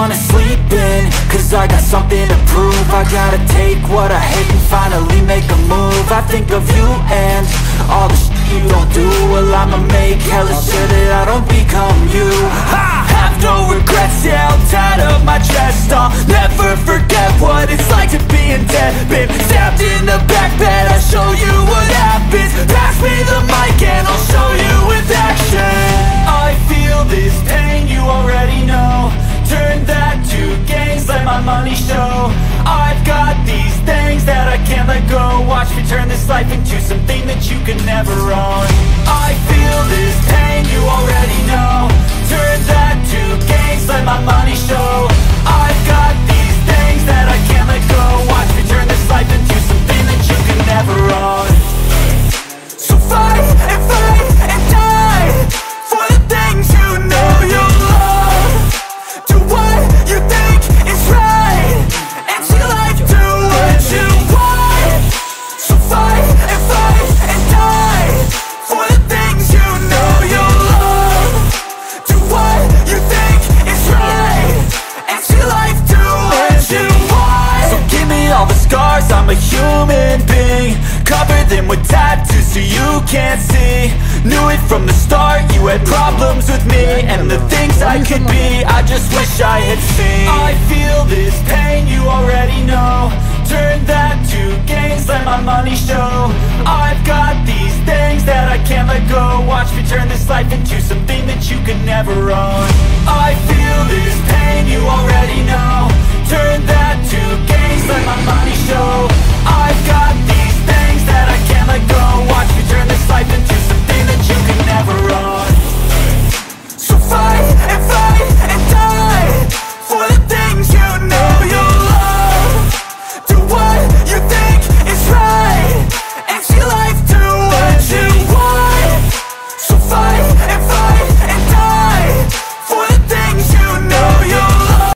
wanna sleep in, cause I got something to prove. I gotta take what I hate and finally make a move. I think of you and all the shit you don't do. Well, I'ma make hella sure that I don't become you. I have no regrets, yeah, I'll tie up my chest. I'll never forget what it's like to be in debt. Been stabbed in the back bed, I'll show you what happens. Pass me the mic and I'll show you with action. I feel this pain, you already know. Turn that to gains, let my money show. I've got these things that I can't let go. Watch me turn this life into something that you can never own. I feel this pain, you already know. Turn that to gains, let my money show. I've got these things that I can't let go. Watch me turn this life into something that you can never own. So fight and die for the things you know you love. Do what you think is right, and see life do what you want. So fight and die for the things you know you love. Do what you think is right, and see life do what you want. So give me all the scars, I'm a human being. Cover them with tattoos so you can't see. Knew it from the start, you had problems with me and the things I could be, I just wish I had seen. I feel this pain, you already know. Turn that to gains, let my money show. I've got these things that I can't let go. Watch me turn this life into something that you could never own. I feel this pain, you already know.